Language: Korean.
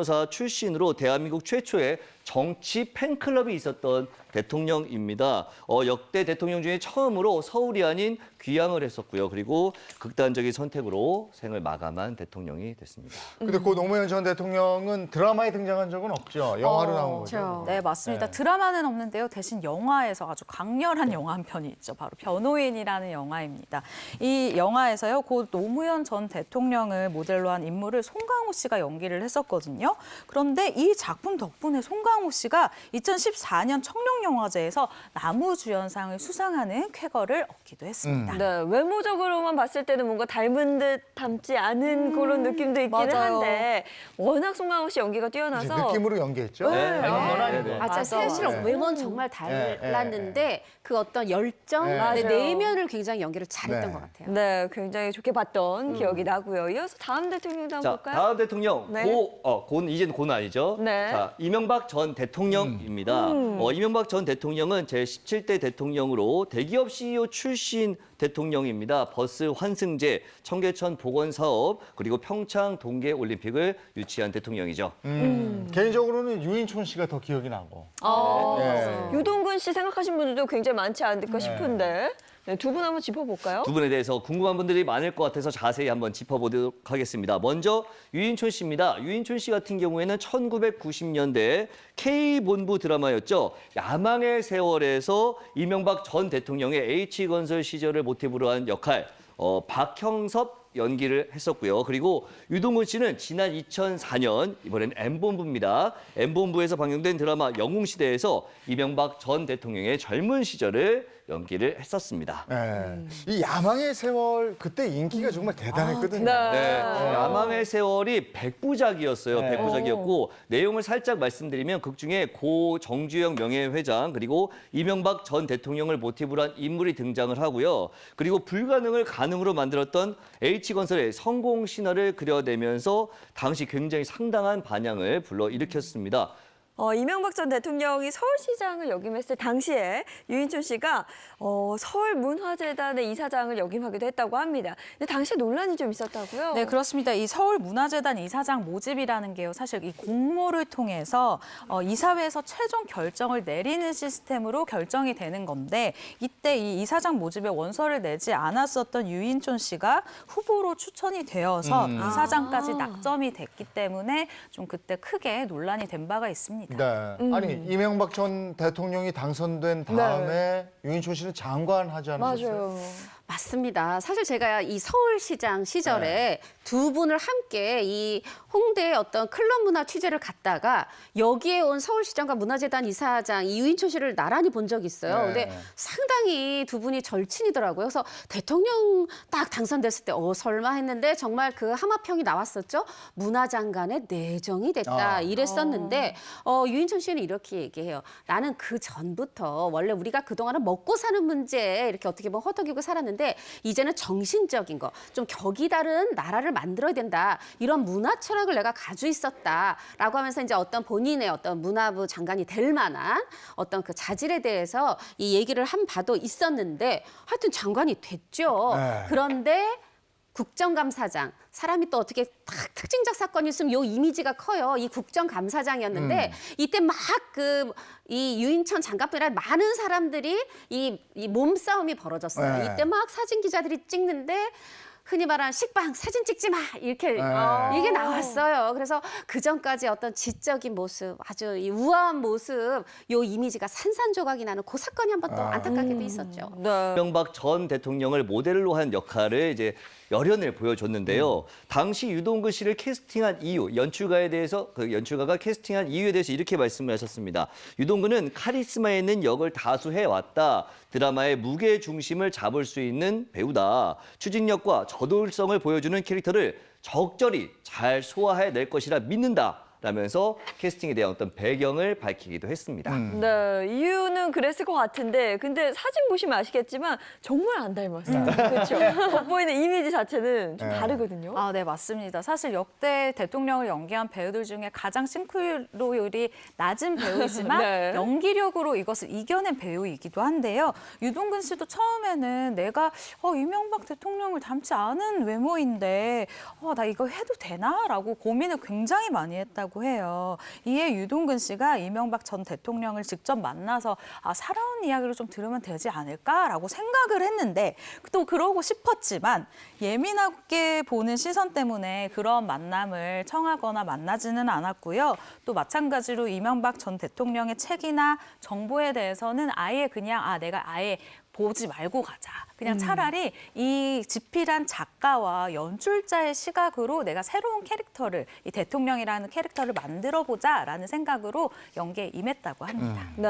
사 출신으로 대한민국 최초의 정치 팬클럽이 있었던 대통령입니다. 역대 대통령 중에 처음으로 서울이 아닌 귀향을 했었고요. 그리고 극단적인 선택으로 생을 마감한 대통령이 됐습니다. 근데 고 노무현 전 대통령은 드라마에 등장한 적은 없죠. 영화로 나온 거죠. 그렇죠. 네, 맞습니다. 드라마는 없는데요. 대신 영화에서 아주 강렬한 영화 한 편이 있죠. 바로 변호인이라는 영화입니다. 이 영화에서요, 고 노무현 전 대통령을 모델로 한 인물을 송강호 씨가 연기를 했었거든요. 그런데 이 작품 덕분에 송강호 씨가 2014년 청룡영화제에서 나무주연상을 수상하는 쾌거를 얻기도 했습니다. 네, 외모적으로만 봤을 때는 뭔가 닮은 듯 닮지 않은 그런 느낌도 있기는 맞아요. 한데 워낙 송강호 씨 연기가 뛰어나서 느낌으로 연기했죠. 네. 닮은 건 아니고. 네. 아, 맞아. 사실 네. 외모는 정말 달랐는데 그 어떤 열정, 네. 네, 맞아요. 내면을 굉장히 연기를 잘했던 네. 것 같아요. 네, 굉장히 좋게 봤던 기억이 나고요. 이어서 다음 대통령도 자, 한번 볼까요? 다음 대통령 네. 이제는 고는 아니죠. 네. 자, 이명박 전 대통령입니다. 이명박 전 대통령은 제17대 대통령으로 대기업 CEO 출신 대통령입니다. 버스 환승제, 청계천 복원 사업, 그리고 평창 동계 올림픽을 유치한 대통령이죠. 개인적으로는 유인촌 씨가 더 기억이 나고. 네. 유동근 씨 생각하신 분들도 굉장히 많지 않을까 싶은데 네, 두 분 한번 짚어볼까요? 두 분에 대해서 궁금한 분들이 많을 것 같아서 자세히 한번 짚어보도록 하겠습니다. 먼저 유인촌 씨입니다. 유인촌 씨 같은 경우에는 1990년대 K본부 드라마였죠. 야망의 세월에서 이명박 전 대통령의 H건설 시절을 모티브로 한 역할, 박형섭 연기를 했었고요. 그리고 유동근 씨는 지난 2004년 이번엔 M본부입니다. M본부에서 방영된 드라마 영웅시대에서 이명박 전 대통령의 젊은 시절을 연기를 했었습니다. 네. 이 야망의 세월 그때 인기가 정말 대단했거든요. 네, 야망의 세월이 백부작이었어요. 네. 백부작이었고 내용을 살짝 말씀드리면 극 중에 고 정주영 명예회장 그리고 이명박 전 대통령을 모티브로 한 인물이 등장을 하고요. 그리고 불가능을 가능으로 만들었던 H건설의 성공 신화를 그려내면서 당시 굉장히 상당한 반향을 불러일으켰습니다. 이명박 전 대통령이 서울시장을 역임했을 당시에 유인촌 씨가 서울문화재단의 이사장을 역임하기도 했다고 합니다. 근데 당시에 논란이 좀 있었다고요? 네, 그렇습니다. 이 서울문화재단 이사장 모집이라는 게요. 사실 이 공모를 통해서 이사회에서 최종 결정을 내리는 시스템으로 결정이 되는 건데 이때 이 이사장 모집에 원서를 내지 않았었던 유인촌 씨가 후보로 추천이 되어서 이사장까지 낙점이 됐기 때문에 좀 그때 크게 논란이 된 바가 있습니다. 네. 아니 이명박 전 대통령이 당선된 다음에 유인촌 씨는 장관 하지 않으셨어요? 맞아요. 맞습니다. 사실 제가 이 서울시장 시절에 두 분을 함께 이 홍대의 어떤 클럽 문화 취재를 갔다가 여기에 온 서울시장과 문화재단 이사장 이 유인촌 씨를 나란히 본 적이 있어요. 네. 근데 상당히 두 분이 절친이더라고요. 그래서 대통령 딱 당선됐을 때 설마 했는데 정말 그 하마평이 나왔었죠. 문화장관의 내정이 됐다 이랬었는데 유인촌 씨는 이렇게 얘기해요. 나는 그 전부터 원래 우리가 그동안은 먹고 사는 문제에 이렇게 어떻게 보면 허덕이고 살았는데 이제는 정신적인 거, 좀 격이 다른 나라를 만들어야 된다. 이런 문화 철학을 내가 가지고 있었다라고 하면서 이제 어떤 본인의 어떤 문화부 장관이 될 만한 어떤 그 자질에 대해서 이 얘기를 한 바도 있었는데 하여튼 장관이 됐죠. 네. 그런데 국정감사장, 사람이 또 어떻게 딱 특징적 사건이 있으면 요 이미지가 커요. 이 국정감사장이었는데 이때 막 이 유인천 장관뿐만 아니라 많은 사람들이 이 몸싸움이 벌어졌어요. 네. 이때 막 사진 기자들이 찍는데 흔히 말하는 식빵 사진 찍지 마 이렇게 이게 나왔어요. 그래서 그 전까지 어떤 지적인 모습, 아주 이 우아한 모습, 요 이미지가 산산조각이 나는 그 사건이 한 번 또 안타깝게도 있었죠. 네. 이명박 전 대통령을 모델로 한 역할을 이제 열연을 보여줬는데요. 당시 유동근 씨를 캐스팅한 이유, 연출가에 대해서 그 연출가가 캐스팅한 이유에 대해서 이렇게 말씀을 하셨습니다. 유동근은 카리스마 있는 역을 다수 해왔다. 드라마의 무게 중심을 잡을 수 있는 배우다. 추진력과 저돌성을 보여주는 캐릭터를 적절히 잘 소화해낼 것이라 믿는다. 라면서 캐스팅에 대한 어떤 배경을 밝히기도 했습니다. 네, 이유는 그랬을 것 같은데 근데 사진 보시면 아시겠지만 정말 안 닮았어요. 그렇죠? 겉보이는 이미지 자체는 좀 다르거든요. 아, 네, 맞습니다. 사실 역대 대통령을 연기한 배우들 중에 가장 싱크로율이 낮은 배우이지만 네. 연기력으로 이것을 이겨낸 배우이기도 한데요. 유동근 씨도 처음에는 내가 이명박 대통령을 닮지 않은 외모인데 나 이거 해도 되나? 라고 고민을 굉장히 많이 했다고 있다고 해요. 이에 유동근 씨가 이명박 전 대통령을 직접 만나서 살아온 이야기를 좀 들으면 되지 않을까라고 생각을 했는데 또 그러고 싶었지만 예민하게 보는 시선 때문에 그런 만남을 청하거나 만나지는 않았고요. 또 마찬가지로 이명박 전 대통령의 책이나 정보에 대해서는 아예 그냥 내가 아예 보지 말고 가자. 그냥 차라리 이 집필한 작가와 연출자의 시각으로 내가 새로운 캐릭터를, 이 대통령이라는 캐릭터를 만들어 보자라는 생각으로 연기에 임했다고 합니다. 네.